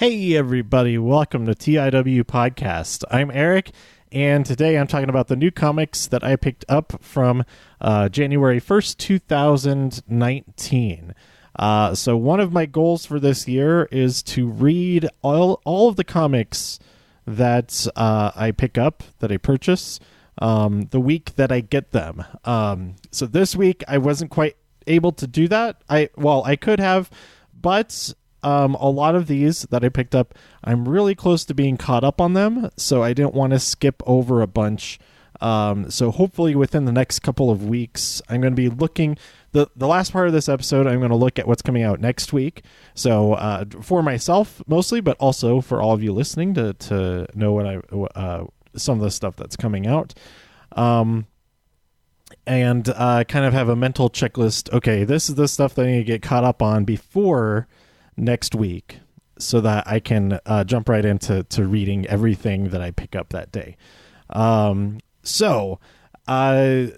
Hey everybody, welcome to TIW Podcast. I'm Eric, and today I'm talking about the new comics that I picked up from January 1st, 2019. So one of my goals for this year is to read all of the comics that I pick up, that I purchase, the week that I get them. So this week I wasn't quite able to do that. I could have, but a lot of these that I picked up, I'm really close to being caught up on them, so I didn't want to skip over a bunch. So hopefully within the next couple of weeks, I'm going to be looking... The last part of this episode, I'm going to look at what's coming out next week. So for myself mostly, but also for all of you listening to know what some of the stuff that's coming out. And kind of have a mental checklist. Okay, this is the stuff that I need to get caught up on before next week, so that I can jump right into reading everything that I pick up that day. So let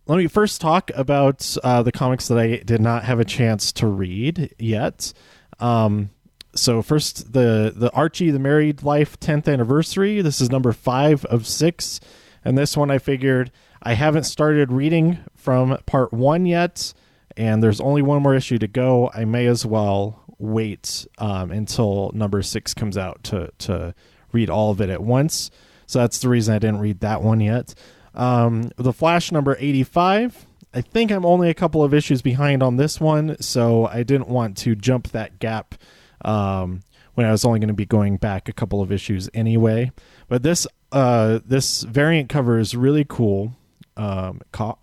me first talk about the comics that I did not have a chance to read yet. So first, the Archie the Married Life 10th Anniversary. This is number 5 of 6. And this one I figured I haven't started reading from part 1 yet, and there's only one more issue to go. I may as well wait until number 6 comes out to read all of it at once. So that's the reason I didn't read that one yet. The Flash number 85. I think I'm only a couple of issues behind on this one, so I didn't want to jump that gap when I was only going to be going back a couple of issues anyway. But this variant cover is really cool.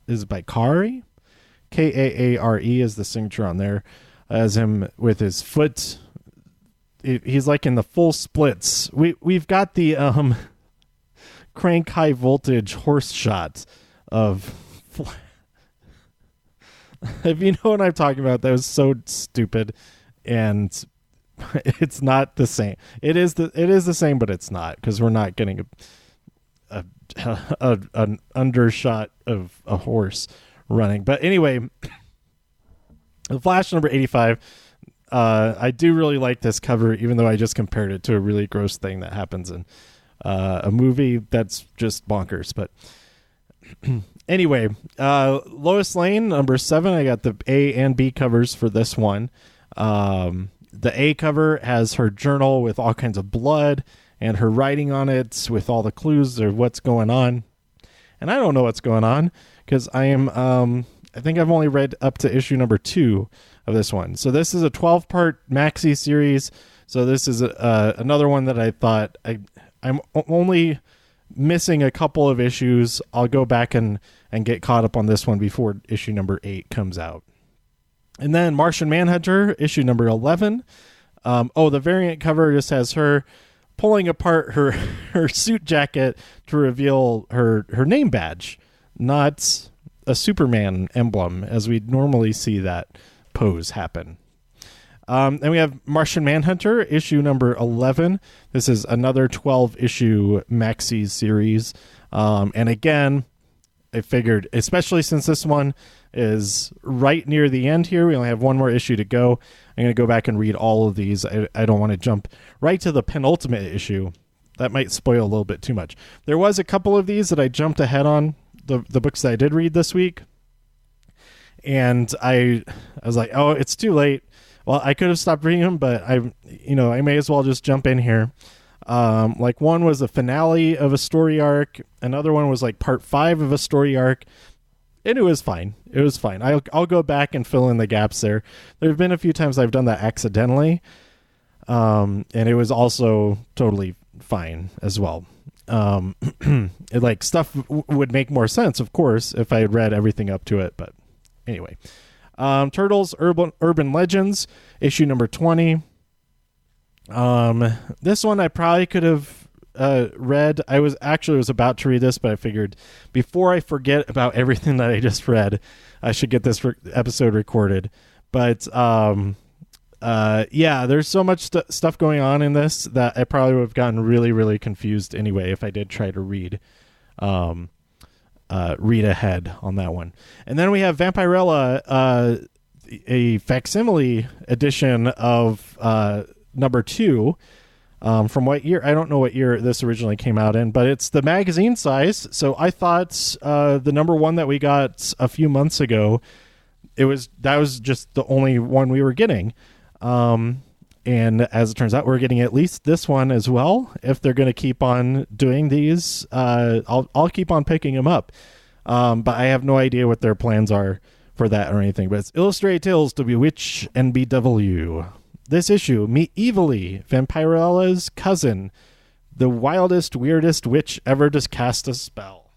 Is by Kari. Kaare is the signature on there. As him with his foot, he's like in the full splits. We've got the crank high voltage horse shot of. If you know what I'm talking about, that was so stupid, and it's not the same. It is the same, but it's not, because we're not getting an undershot of a horse running. But anyway. The Flash number 85, I do really like this cover, even though I just compared it to a really gross thing that happens in a movie that's just bonkers. But anyway, Lois Lane, number 7, I got the A and B covers for this one. The A cover has her journal with all kinds of blood and her writing on it with all the clues of what's going on. And I don't know what's going on, because I am... I think I've only read up to issue number 2 of this one. So this is a 12-part maxi series. So this is another one that I thought I'm only missing a couple of issues. I'll go back and get caught up on this one before issue number 8 comes out. And then Martian Manhunter, issue number 11. The variant cover just has her pulling apart her suit jacket to reveal her name badge, not a Superman emblem, as we normally see that pose happen. And we have Martian Manhunter, issue number 11. This is another 12-issue maxi series. And again, I figured, especially since this one is right near the end here, we only have one more issue to go. I'm going to go back and read all of these. I don't want to jump right to the penultimate issue. That might spoil a little bit too much. There was a couple of these that I jumped ahead on, the books that I did read this week, and I was like, oh, it's too late. Well, I could have stopped reading them, but I may as well just jump in here. Like one was a finale of a story arc, another one was like part 5 of a story arc, and it was fine. I'll go back and fill in the gaps there. There have been a few times I've done that accidentally, and it was also totally fine as well. Stuff would make more sense, of course, if I had read everything up to it. But anyway, Turtles Urban Legends, issue number 20. This one I probably could have read. I was about to read this, but I figured before I forget about everything that I just read, I should get this episode recorded. But there's so much stuff going on in this that I probably would have gotten really, really confused anyway if I did try to read ahead on that one. And then we have Vampirella, a facsimile edition of number 2. From what year? I don't know what year this originally came out in, but it's the magazine size. So I thought the number 1 that we got a few months ago, that was just the only one we were getting. And as it turns out, we're getting at least this one as well. If they're going to keep on doing these, I'll keep on picking them up. But I have no idea what their plans are for that or anything. But it's Illustrated Tales to Bewitch and BW. This issue, meet Evilly, Vampirella's cousin, the wildest, weirdest witch ever to cast a spell.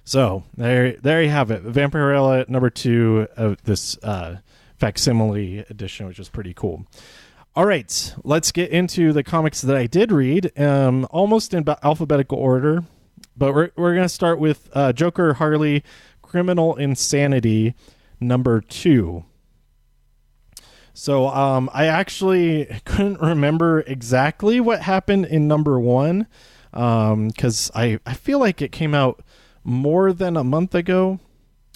So there you have it. Vampirella number 2 of this facsimile edition, which is pretty cool. All right, let's get into the comics that I did read, almost in alphabetical order, but we're going to start with Joker Harley Criminal Insanity number 2. So I actually couldn't remember exactly what happened in number 1 because I feel like it came out more than a month ago.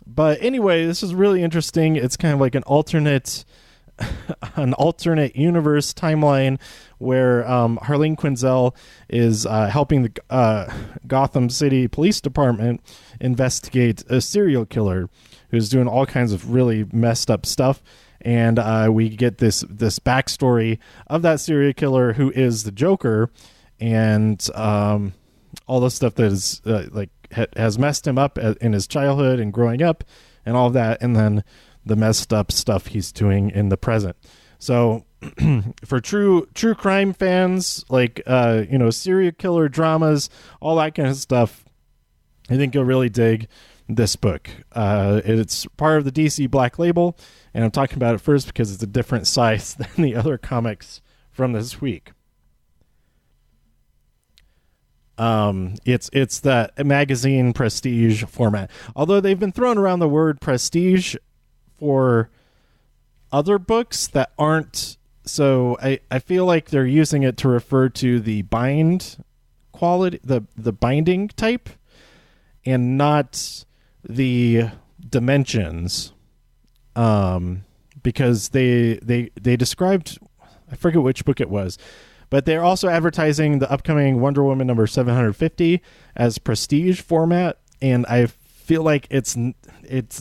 But anyway, this is really interesting. It's kind of like an alternate universe timeline where Harleen Quinzel is helping the Gotham City Police Department investigate a serial killer who's doing all kinds of really messed up stuff. And we get this backstory of that serial killer who is the Joker, and all the stuff that is has messed him up in his childhood and growing up and all of that, and then the messed up stuff he's doing in the present. So for true crime fans, like serial killer dramas, all that kind of stuff, I think you'll really dig this book. It's part of the DC Black Label, and I'm talking about it first because it's a different size than the other comics from this week. It's that magazine prestige format. Although they've been throwing around the word prestige for other books that aren't, so I feel like they're using it to refer to the bind quality, the binding type, and not the dimensions. Because they described, I forget which book it was, but they're also advertising the upcoming Wonder Woman number 750 as prestige format, and I feel like it's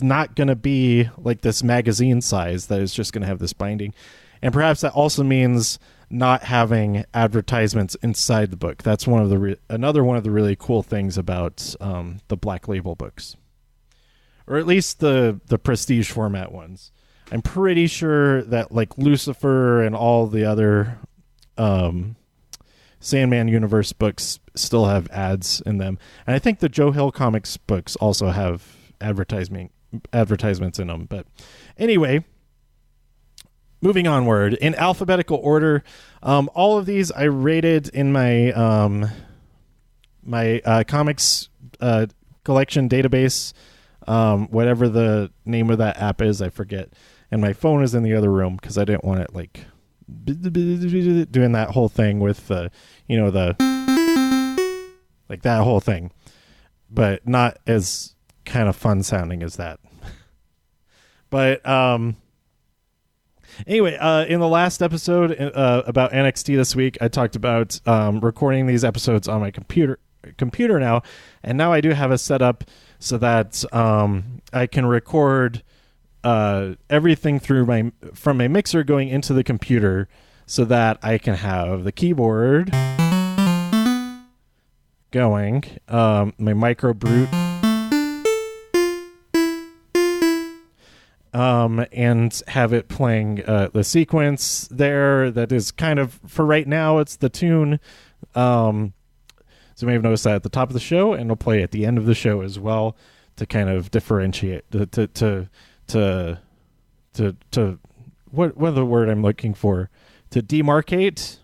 not going to be like this magazine size that is just going to have this binding. And perhaps that also means not having advertisements inside the book. That's another one of the really cool things about the Black Label books, or at least the prestige format ones. I'm pretty sure that like Lucifer and all the other Sandman Universe books still have ads in them, and I think the Joe Hill Comics books also have advertisements in them. But anyway, moving onward in alphabetical order, all of these I rated in my my comics collection database, whatever the name of that app is, I forget. And my phone is in the other room because I didn't want it like doing that whole thing with the like that whole thing, but not as kind of fun sounding as that. But anyway, in the last episode about NXT this week, I talked about recording these episodes on my computer now, and now I do have it set up so that I can record everything from my mixer going into the computer, so that I can have the keyboard going, my micro brute, and have it playing the sequence there that is kind of, for right now, it's the tune. So you may have noticed that at the top of the show, and it'll play at the end of the show as well to kind of differentiate, to what the word I'm looking for, to demarcate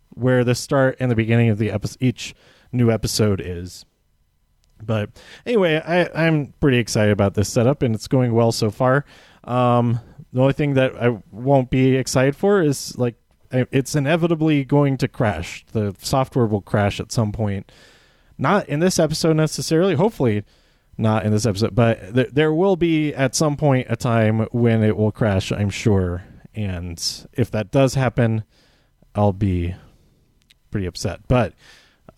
where the start and the beginning of the each new episode is. But anyway, I'm pretty excited about this setup, and it's going well so far. The only thing that I won't be excited for is like it's inevitably going to crash. The software will crash at some point. Not in this episode necessarily, hopefully not in this episode, but there will be at some point a time when it will crash, I'm sure. And if that does happen, I'll be pretty upset. But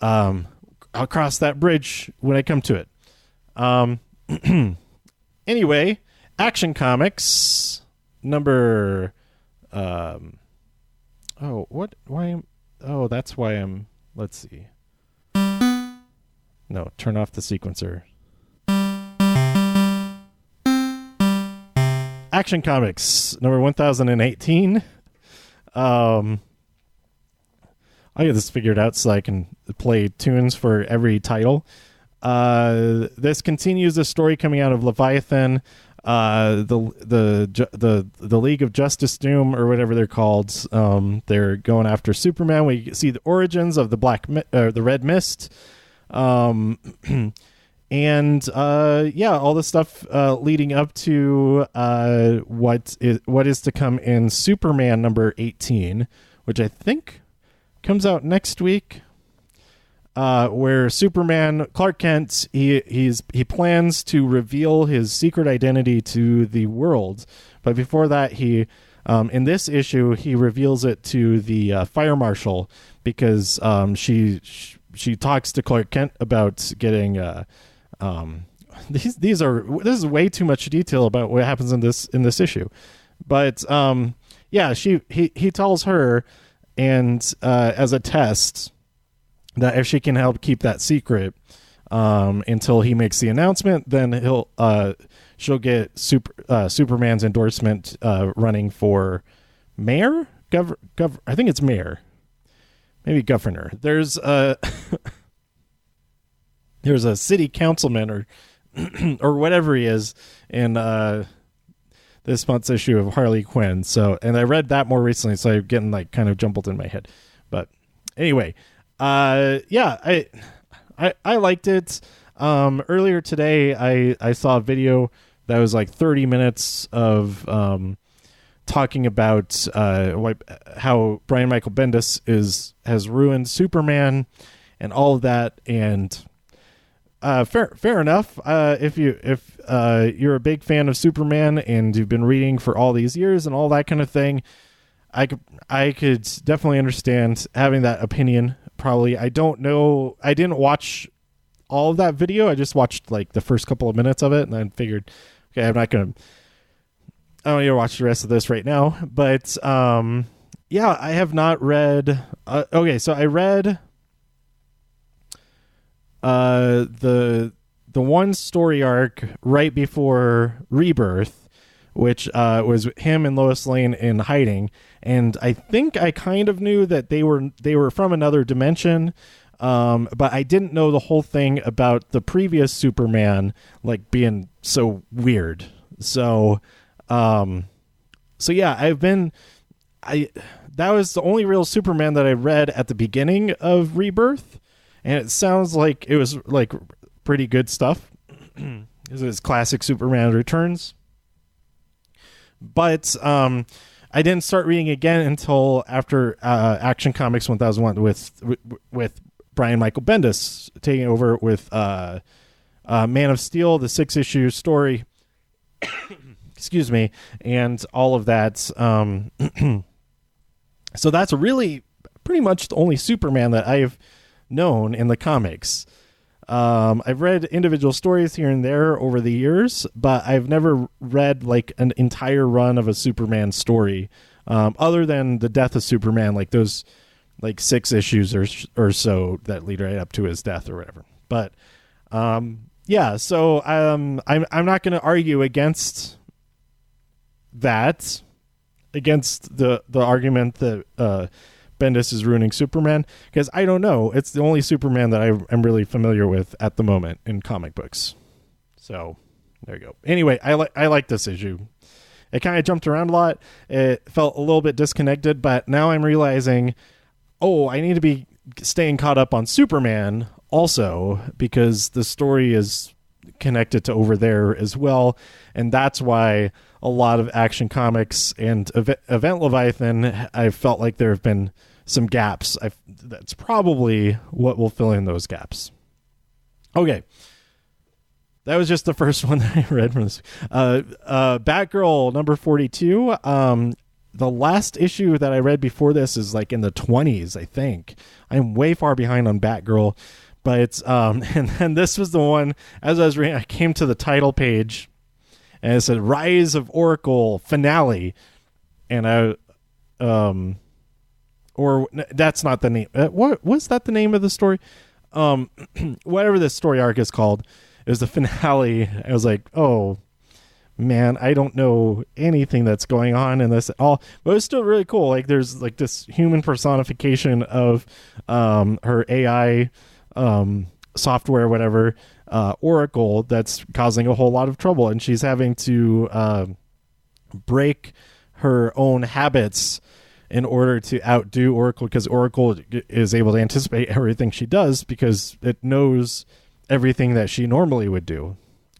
I'll cross that bridge when I come to it. Anyway, Action Comics number that's why I'm, let's see. No, turn off the sequencer. Action Comics number 1018. I get this figured out so I can play tunes for every title. This continues the story coming out of Leviathan, the League of Justice Doom, or whatever they're called. They're going after Superman. We see the origins of the Red Mist, and all the stuff leading up to what is to come in Superman number 18, which I think comes out next week. Where Superman, Clark Kent, he plans to reveal his secret identity to the world, but before that, he in this issue he reveals it to the fire marshal, because she talks to Clark Kent about getting this is way too much detail about what happens in this issue, but he tells her, and as a test, that if she can help keep that secret until he makes the announcement, then she'll get Superman's endorsement running for mayor, I think it's mayor, maybe governor. There's a city councilman or or whatever he is in this month's issue of Harley Quinn. So, and I read that more recently, so I'm getting like kind of jumbled in my head. But anyway. I liked it. Earlier today, I saw a video that was like 30 minutes of talking about how Brian Michael Bendis has ruined Superman and all of that. And fair enough. If you're a big fan of Superman and you've been reading for all these years and all that kind of thing, I could definitely understand having that opinion. Probably. I don't know. I didn't watch all of that video. I just watched like the first couple of minutes of it, and then figured, okay, I don't need to watch the rest of this right now. But I have not read. So I read the one story arc right before Rebirth, which was him and Lois Lane in hiding. And I think I kind of knew that they were from another dimension, but I didn't know the whole thing about the previous Superman like being so weird. So that was the only real Superman that I read at the beginning of Rebirth, and it sounds like it was like pretty good stuff. This is classic Superman Returns, but I didn't start reading again until after Action Comics 1001 with Brian Michael Bendis taking over with Man of Steel, the 6-issue story. Excuse me, and all of that. So that's really pretty much the only Superman that I've known in the comics. I've read individual stories here and there over the years, but I've never read like an entire run of a Superman story, other than the death of Superman, like those like 6 issues or so that lead right up to his death or whatever. But so I'm not going to argue against that, against the argument that Bendis is ruining Superman, because I don't know. It's the only Superman that I'm really familiar with at the moment in comic books. So there you go. Anyway, I like this issue. It kind of jumped around a lot. It felt a little bit disconnected, but now I'm realizing, I need to be staying caught up on Superman also, because the story is connected to over there as well, and that's why a lot of Action Comics and Event Leviathan, I felt like there have been some gaps. That's probably what will fill in those gaps. Okay. That was just the first one that I read from this. Batgirl number 42. the last issue that I read before this is like in the 20s, I think. I'm way far behind on Batgirl, but it's and then this was the one, as I was reading, I came to the title page and it said Rise of Oracle finale, and or that's not the name. What was that the name of the story? Whatever this story arc is called, it was the finale. I was like, oh man, I don't know anything that's going on in this at all, but it was still really cool. Like there's like this human personification of her AI software, whatever, Oracle, that's causing a whole lot of trouble, and she's having to break her own habits in order to outdo Oracle, because Oracle is able to anticipate everything she does because it knows everything that she normally would do.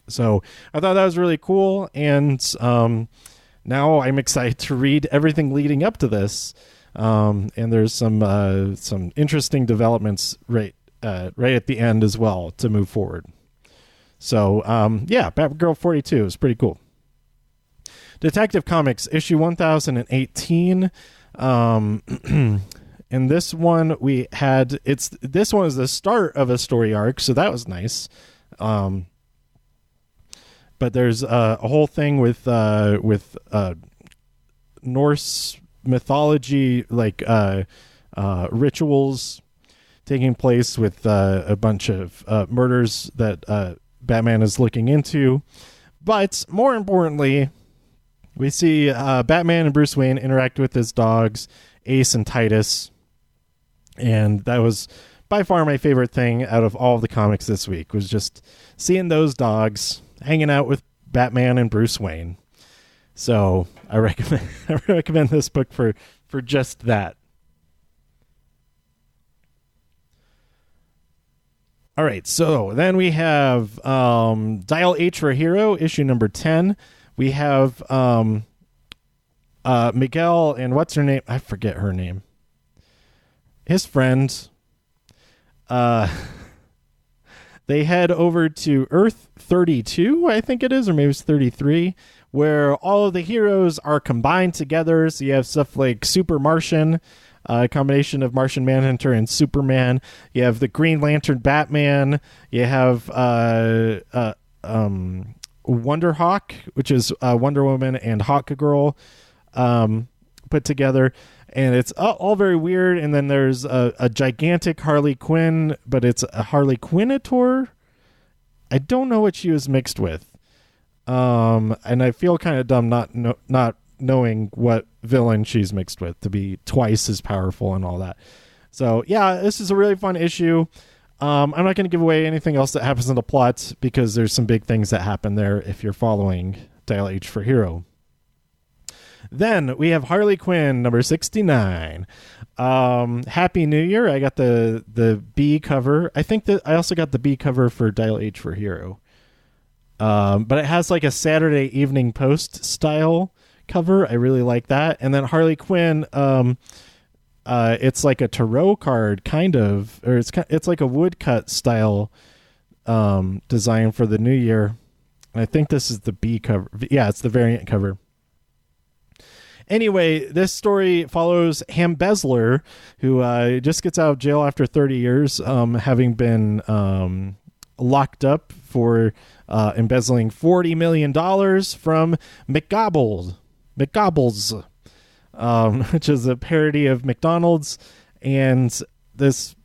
So I thought that was really cool, and now I'm excited to read everything leading up to this. And there's some interesting developments right at the end as well to move forward. So yeah, Batgirl 42 is pretty cool. Detective Comics issue 1018. In this one we had this one is the start of a story arc, so that was nice. But there's a whole thing with Norse mythology, like rituals taking place with a bunch of murders that Batman is looking into. But more importantly, we see Batman and Bruce Wayne interact with his dogs, Ace and Titus. And that was by far my favorite thing out of all of the comics this week, was just seeing those dogs hanging out with Batman and Bruce Wayne. So I recommend this book for just that. All right, so then we have Dial H for a Hero, issue number 10. We have Miguel and what's her name? I forget her name. His friend. They head over to Earth 32, I think it is, or maybe it's 33, where all of the heroes are combined together. So you have stuff like Super Martian, a combination of Martian Manhunter and Superman. You have the Green Lantern Batman. You have Wonder Hawk, which is Wonder Woman and Hawk Girl put together. And it's all very weird. And then there's a gigantic Harley Quinn, but it's a Harley Quinnator. I don't know what she was mixed with. And I feel kind of dumb not knowing what villain she's mixed with to be twice as powerful and all that. So, yeah, this is a really fun issue. I'm not going to give away anything else that happens in the plot because there's some big things that happen there if you're following Dial H for Hero. Then we have Harley Quinn, number 69. Happy New Year. I got the B cover. I think that I also got the B cover for Dial H for Hero. But it has like a Saturday Evening Post style cover. I really like that. And then Harley Quinn, it's like a tarot card kind of, or it's like a woodcut style design for the new year. And I think this is the B cover. Yeah, it's the variant cover. Anyway, this story follows Hambezzler, who just gets out of jail after 30 years, having been locked up for embezzling $40 million from McGobbles, which is a parody of McDonald's. And that's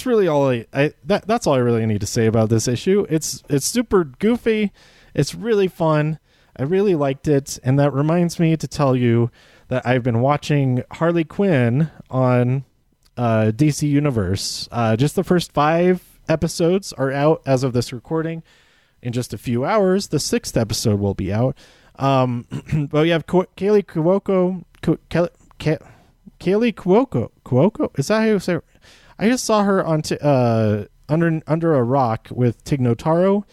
really all that's all I really need to say about this issue. It's super goofy. It's really fun. I really liked it, and that reminds me to tell you that I've been watching Harley Quinn on DC Universe. Just the first 5 episodes are out as of this recording. In just a few hours, the 6th episode will be out. But we have Kaylee Cuoco. Kaylee Cuoco? Is that how you say it? I just saw her on under a rock with Tig Notaro.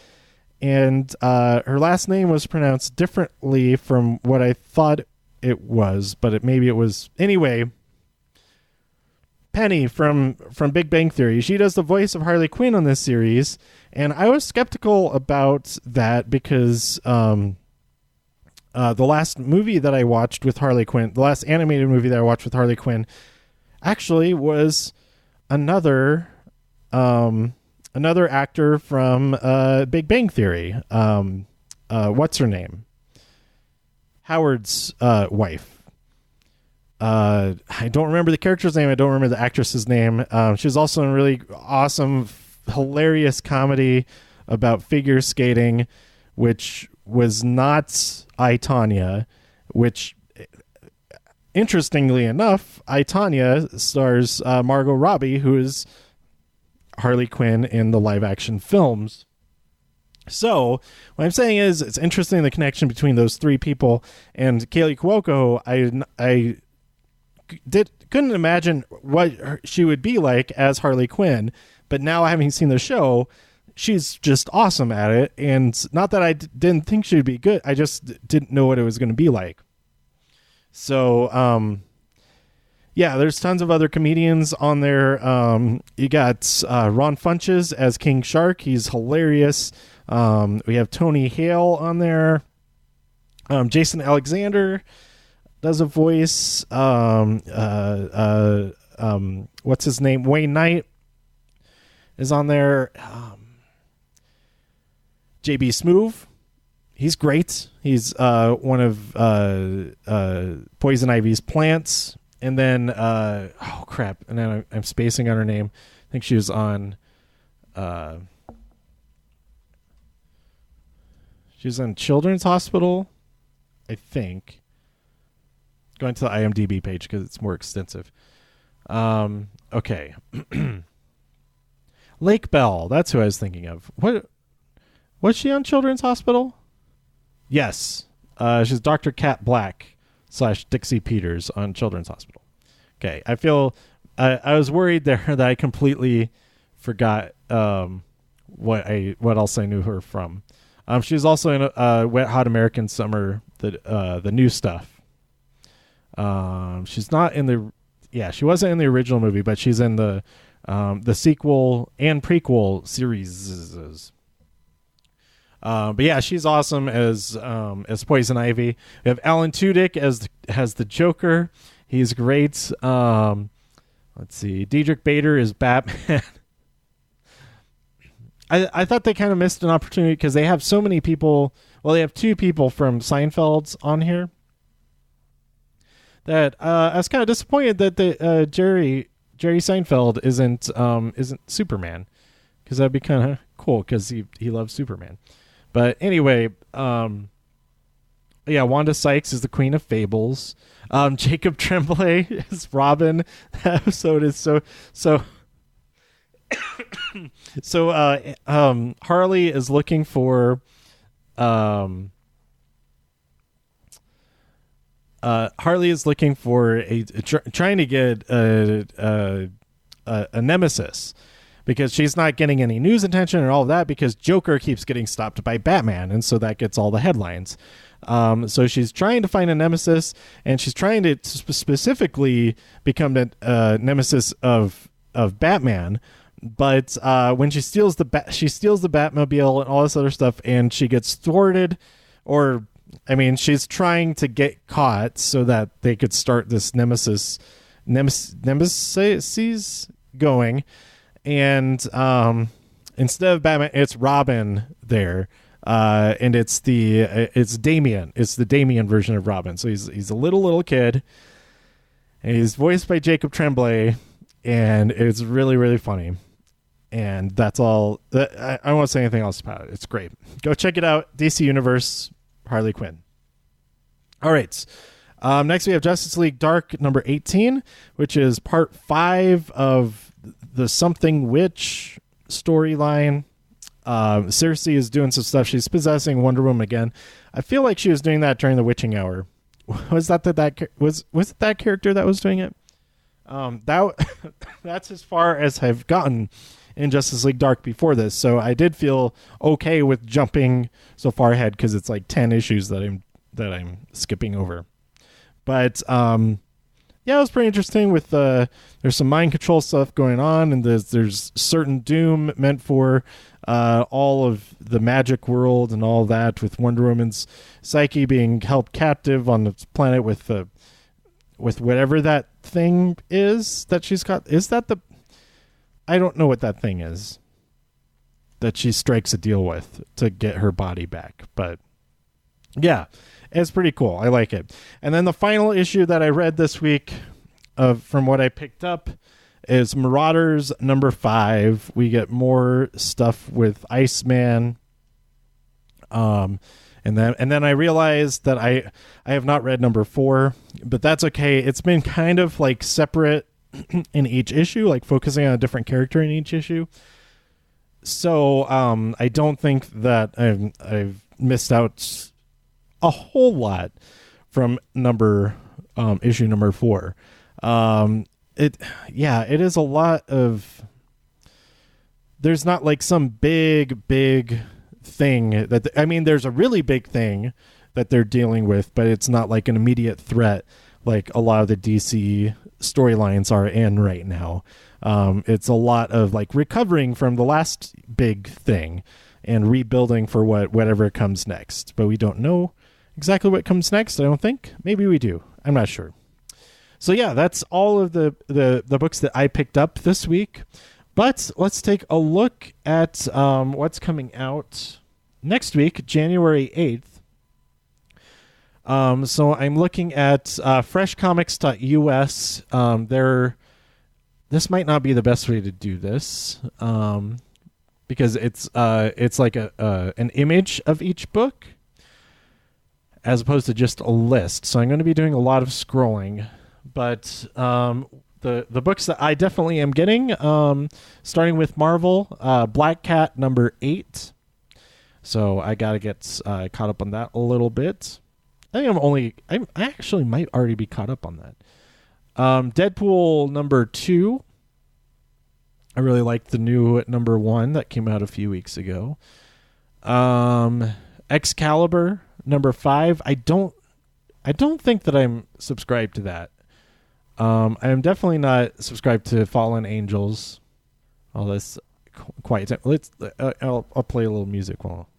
And her last name was pronounced differently from what I thought it was, but maybe it was. Anyway, Penny from Big Bang Theory. She does the voice of Harley Quinn on this series, and I was skeptical about that because the last movie that I watched with Harley Quinn, the last animated movie that I watched with Harley Quinn, actually was another actor from Big Bang Theory. What's her name? Howard's wife. I don't remember the character's name. I don't remember the actress's name. She was also in a really awesome, hilarious comedy about figure skating, which was not I, Tonya, which, interestingly enough, I, Tonya stars Margot Robbie, who is Harley Quinn in the live-action films. So what I'm saying is, it's interesting the connection between those three people. And Kaylee Cuoco, I couldn't imagine what she would be like as Harley Quinn, but now having seen the show, she's just awesome at it. And not that I didn't think she would be good, I just didn't know what it was going to be like. So yeah, there's tons of other comedians on there. You got Ron Funches as King Shark. He's hilarious. We have Tony Hale on there. Jason Alexander does a voice. What's his name? Wayne Knight is on there. JB Smoove. He's great. He's one of Poison Ivy's plants. And then, oh crap! And then I'm spacing on her name. I think she was on. She was on Children's Hospital, I think. Going to the IMDb page because it's more extensive. Okay, Lake Bell. That's who I was thinking of. What was she on Children's Hospital? Yes, she's Dr. Cat Black / Dixie Peters on Children's Hospital. Okay, I feel I was worried there that I completely forgot what else I knew her from. She was also in Wet Hot American Summer, the new stuff. She's not in the she wasn't in the original movie, but she's in the sequel and prequel series. But yeah, she's awesome as Poison Ivy. We have Alan Tudyk as the Joker. He's great. Let's see. Diedrich Bader is Batman. I thought they kind of missed an opportunity because they have so many people. Well, they have two people from Seinfeld's on here. That I was kind of disappointed that the Jerry Seinfeld isn't Superman, because that'd be kind of cool because he loves Superman. But anyway, Wanda Sykes is the Queen of Fables. Jacob Tremblay is Robin. That episode is so. Harley is looking for. Harley is looking for trying to get a nemesis, because she's not getting any news attention and all of that because Joker keeps getting stopped by Batman, and so that gets all the headlines. So she's trying to find a nemesis, and she's trying to specifically become a nemesis of Batman. But when she steals the Batmobile and all this other stuff, and she gets thwarted, she's trying to get caught so that they could start this nemesis going. And instead of Batman, it's Robin there, and it's Damian. It's the Damian version of Robin. So he's a little kid, and he's voiced by Jacob Tremblay, and it's really, really funny. And that's all. I don't want to say anything else about it. It's great. Go check it out. DC Universe, Harley Quinn. All right. Next we have Justice League Dark number 18, which is part 5 of the Something Witch storyline. Circe is doing some stuff. She's possessing Wonder Woman again. I feel like she was doing that during the witching hour. Was it that character that was doing it? That's as far as I've gotten in Justice League Dark before this, so I did feel okay with jumping so far ahead because it's like 10 issues that I'm skipping over. But yeah, it was pretty interesting. With there's some mind control stuff going on, and there's certain doom meant for all of the magic world and all that. With Wonder Woman's psyche being held captive on the planet with whatever that thing is that she's got. Is that the? I don't know what that thing is that she strikes a deal with to get her body back, but yeah, it's pretty cool. I like it. And then the final issue that I read this week from what I picked up is Marauders number 5. We get more stuff with Iceman. And then I realized that I have not read number 4, but that's okay. It's been kind of like separate in each issue, like focusing on a different character in each issue. So I don't think that I've missed out a whole lot from issue number 4. It is a lot of. There's not like some big thing that there's a really big thing that they're dealing with, but it's not like an immediate threat like a lot of the DC storylines are in right now. It's a lot of like recovering from the last big thing and rebuilding for whatever comes next. But we don't know exactly what comes next, I don't think. Maybe we do. I'm not sure. So yeah, that's all of the books that I picked up this week. But let's take a look at what's coming out next week, January 8th. So I'm looking at freshcomics.us. This might not be the best way to do this because it's like an image of each book as opposed to just a list. So I'm going to be doing a lot of scrolling. But the books that I definitely am getting, starting with Marvel, Black Cat number 8. So I got to get caught up on that a little bit. I think I actually might already be caught up on that. Deadpool number 2. I really liked the new number 1 that came out a few weeks ago. Excalibur number 5. I don't think that I'm subscribed to that. I am definitely not subscribed to Fallen Angels. All this quiet time. I'll play a little music while.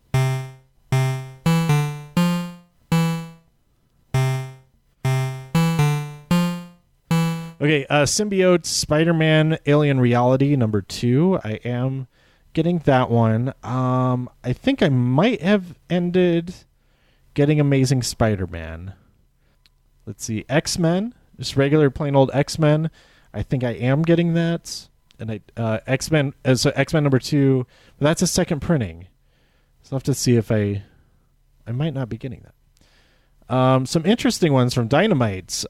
Okay, Symbiote Spider-Man Alien Reality number 2. I am getting that one. I think I might have ended getting Amazing Spider-Man. Let's see, X-Men, just regular plain old X-Men. I think I am getting that. And X-Men number 2, but that's a second printing. So I'll have to see if I might not be getting that. Some interesting ones from Dynamite.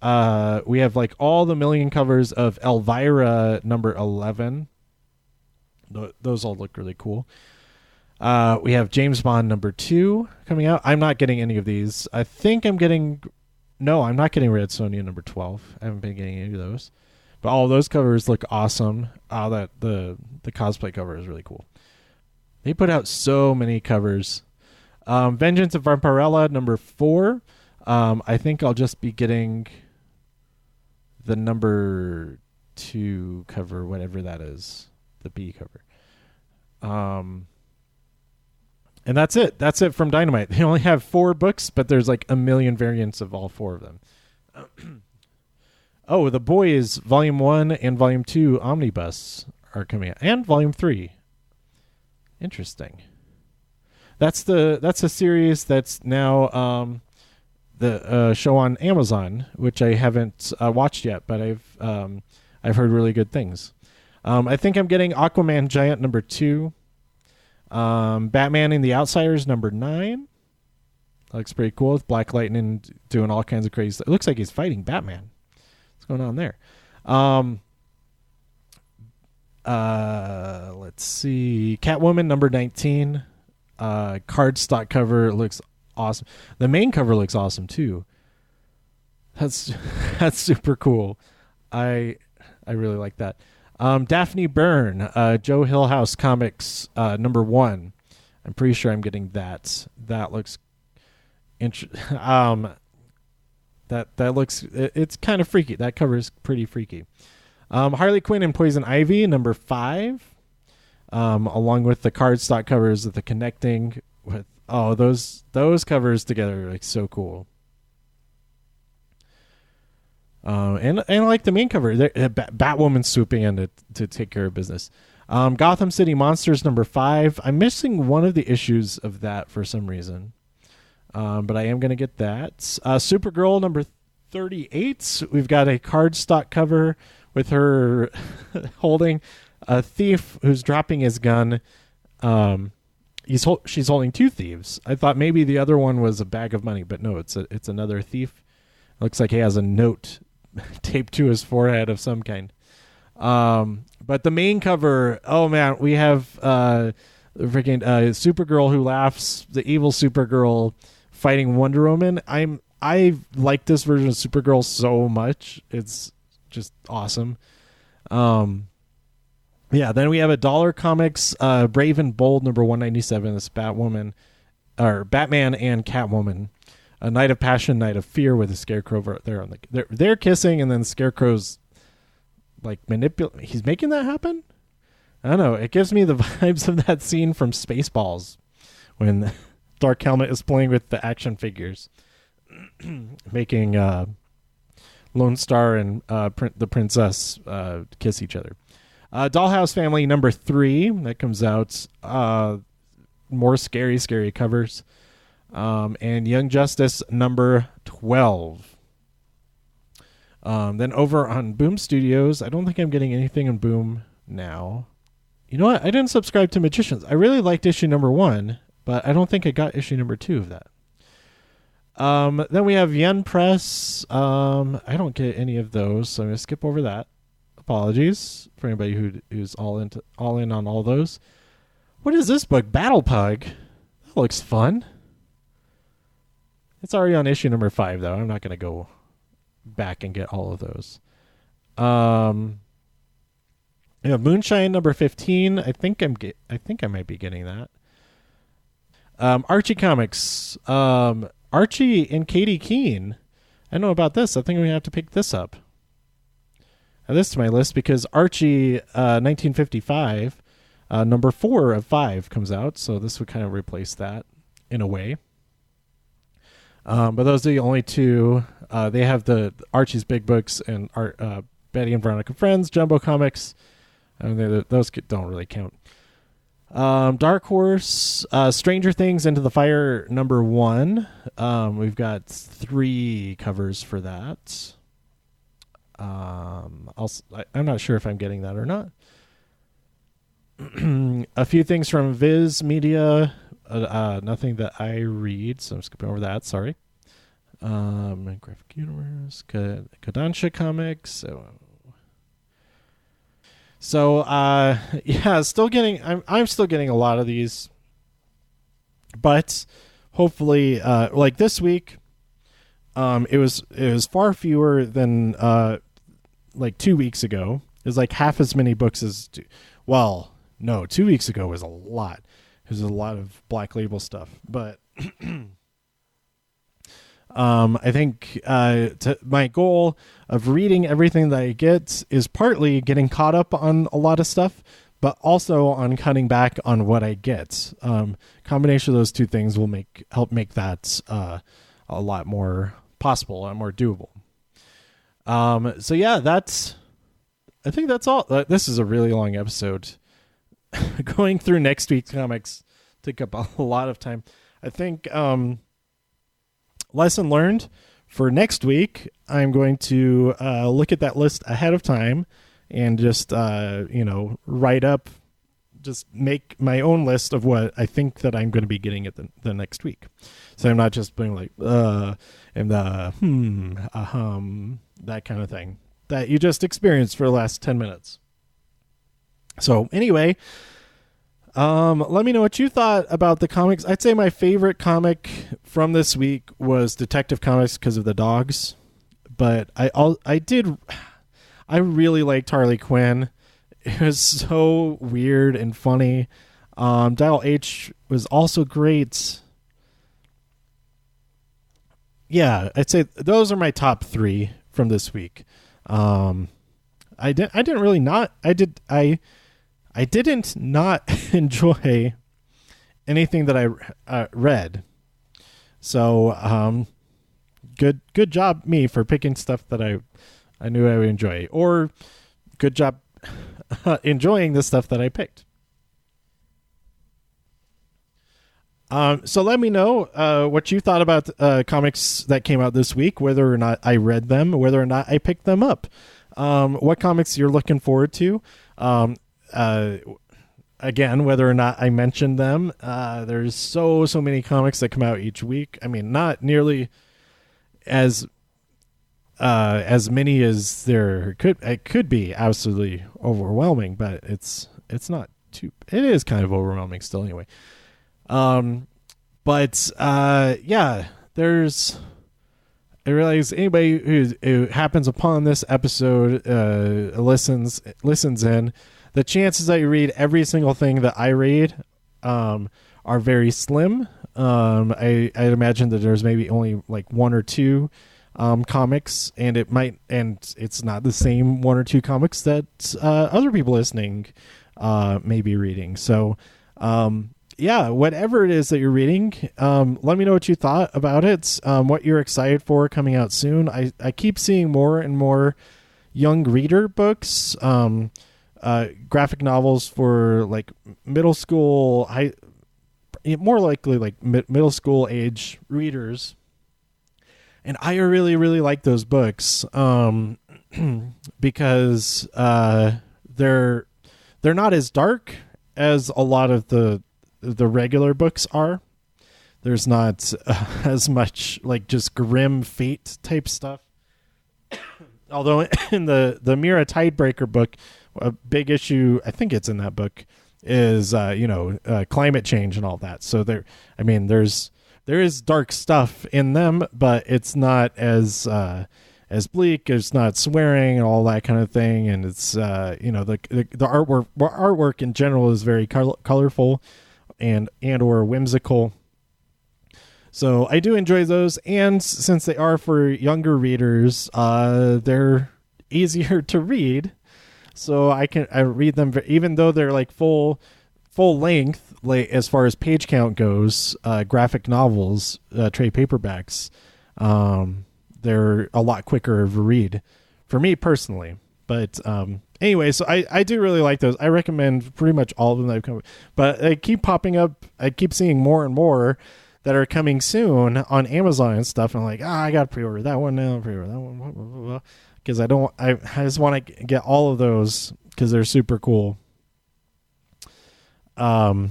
We have like all the million covers of Elvira number 11. Those all look really cool. We have James Bond number 2 coming out. I'm not getting any of these. I think I'm getting... No, I'm not getting Red Sonja number 12. I haven't been getting any of those. But all those covers look awesome. The cosplay cover is really cool. They put out so many covers. Vengeance of Vampirella number 4. I think I'll just be getting the number 2 cover, whatever that is, the B cover. And that's it. That's it from Dynamite. They only have 4 books, but there's like a million variants of all 4 of them. Oh, The Boys Volume 1 and Volume 2 Omnibus are coming out, and Volume 3. Interesting. That's a series that's now the show on Amazon, which I haven't watched yet, but I've heard really good things. I think I'm getting Aquaman Giant number 2, Batman and the Outsiders number 9. That looks pretty cool with Black Lightning doing all kinds of crazy stuff. It looks like he's fighting Batman. What's going on there? Let's see, Catwoman number 19. Cardstock cover looks awesome. The main cover looks awesome too. That's super cool. I really like that. Daphne Byrne, Joe Hillhouse Comics number 1. I'm pretty sure I'm getting that. That looks that That looks, it's kind of freaky. That cover is pretty freaky. Harley Quinn and Poison Ivy, number 5. Along with the cardstock covers of the connecting with those covers together are like so cool. And I like the main cover. Batwoman swooping in to take care of business. Gotham City Monsters number 5. I'm missing one of the issues of that for some reason, but I am going to get that. Supergirl number 38. We've got a cardstock cover with her holding a thief who's dropping his gun. She's holding 2 thieves. I thought maybe the other one was a bag of money, but no, it's another thief. Looks like he has a note taped to his forehead of some kind. But the main cover, oh man, we have freaking Supergirl who laughs, the evil Supergirl fighting Wonder Woman. I like this version of Supergirl so much. It's just awesome. Yeah, then we have a Dollar Comics Brave and Bold number 197. It's Batman and Catwoman. A Night of Passion, Night of Fear with a Scarecrow there. They're kissing, and then Scarecrow's like he's making that happen. I don't know. It gives me the vibes of that scene from Spaceballs when Dark Helmet is playing with the action figures, making Lone Star and the princess kiss each other. Dollhouse Family number 3 that comes out. More scary covers. And Young Justice number 12. Then over on Boom Studios, I don't think I'm getting anything on Boom now. You know what? I didn't subscribe to Magicians. I really liked issue number 1, but I don't think I got issue number 2 of that. Then we have Yen Press. I don't get any of those, so I'm going to skip over that. Apologies for anybody who's all in on all those. What is this book? Battle Pug. That looks fun. It's already on issue number 5, though. I'm not going to go back and get all of those. We have Moonshine number 15. I think I might be getting that. Archie Comics. Archie and Katie Keene. I know about this. I think we have to pick this up. Add this to my list because Archie 1955 number 4 of 5 comes out, so this would kind of replace that in a way. But those are the only 2. They have the Archie's Big Books and Betty and Veronica Friends, Jumbo Comics. Those don't really count. Dark Horse, Stranger Things Into the Fire number 1. We've got 3 covers for that. I'm not sure if I'm getting that or not. A few things from Viz Media. Nothing that I read, so I'm skipping over that. Sorry. Graphic Universe, Kodansha Comics. So yeah, still getting. I'm still getting a lot of these, but hopefully, like this week, it was far fewer than like 2 weeks ago. It was like half as many books as. Well, no, 2 weeks ago was a lot. There's a lot of Black Label stuff, but I think my goal of reading everything that I get is partly getting caught up on a lot of stuff, but also on cutting back on what I get. Combination of those 2 things will help make that a lot more possible, a lot more doable. So yeah, I think that's all. This is a really long episode. Going through next week's comics took up a lot of time. I think lesson learned for next week, I'm going to look at that list ahead of time and just write up, just make my own list of what I think that I'm going to be getting at the next week. So I'm not just being like that kind of thing that you just experienced for the last 10 minutes. So anyway, let me know what you thought about the comics. I'd say my favorite comic from this week was Detective Comics because of the dogs, but I really liked Harley Quinn. It was so weird and funny. Dial H was also great. yeah, I'd say those are my top 3 from this week. I didn't really not I didn't not enjoy anything that I read. So good job me for picking stuff that I knew I would enjoy, or good job enjoying the stuff that I picked. So let me know what you thought about comics that came out this week, whether or not I read them, whether or not I picked them up, what comics you're looking forward to. Again, whether or not I mentioned them. There's so many comics that come out each week. I mean, not nearly as many as there could be. Absolutely overwhelming, but it's not too. It is kind of overwhelming still, anyway. Yeah, I realize anybody who happens upon this episode listens in. The chances that you read every single thing that I read are very slim. I'd imagine that there's maybe only like 1 or 2 comics, and it's not the same 1 or 2 comics that other people listening may be reading. So yeah, whatever it is that you're reading, let me know what you thought about it, what you're excited for coming out soon. I keep seeing more and more young reader books, graphic novels for like middle school, more likely like middle school age readers. And I really, really like those books because they're not as dark as a lot of the regular books are. There's not as much like just grim fate type stuff. Although in the Mira Tidebreaker book, a big issue, I think it's in that book, is climate change and all that. So there is dark stuff in them, but it's not as bleak. It's not swearing and all that kind of thing, and it's the artwork in general is very colorful and or whimsical. So I do enjoy those, and since they are for younger readers, they're easier to read. So I read them even though they're like full length, like as far as page count goes. Graphic novels, trade paperbacks, they're a lot quicker of a read for me personally. But anyway, so I do really like those. I recommend pretty much all of them that I've come, but they keep popping up. I keep seeing more and more that are coming soon on Amazon and stuff. And I'm like, I got to pre-order that one now, pre-order that one, blah, blah, blah, blah. Because I just want to get all of those because they're super cool. So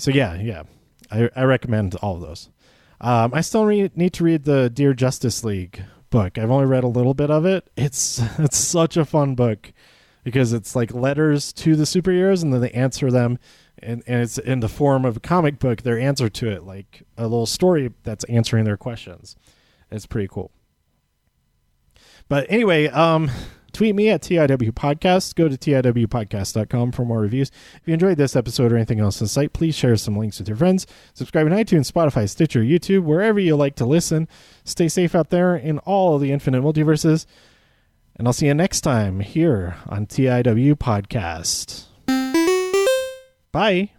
yeah, I recommend all of those. I still need to read the Dear Justice League book. I've only read a little bit of it. It's such a fun book because it's like letters to the superheroes, and then they answer them, and it's in the form of a comic book. Their answer to it, like a little story that's answering their questions. It's pretty cool. But anyway, tweet me at TIW Podcast. Go to TIWpodcast.com for more reviews. If you enjoyed this episode or anything else on the site, please share some links with your friends. Subscribe on iTunes, Spotify, Stitcher, YouTube, wherever you like to listen. Stay safe out there in all of the infinite multiverses. And I'll see you next time here on TIW Podcast. Bye.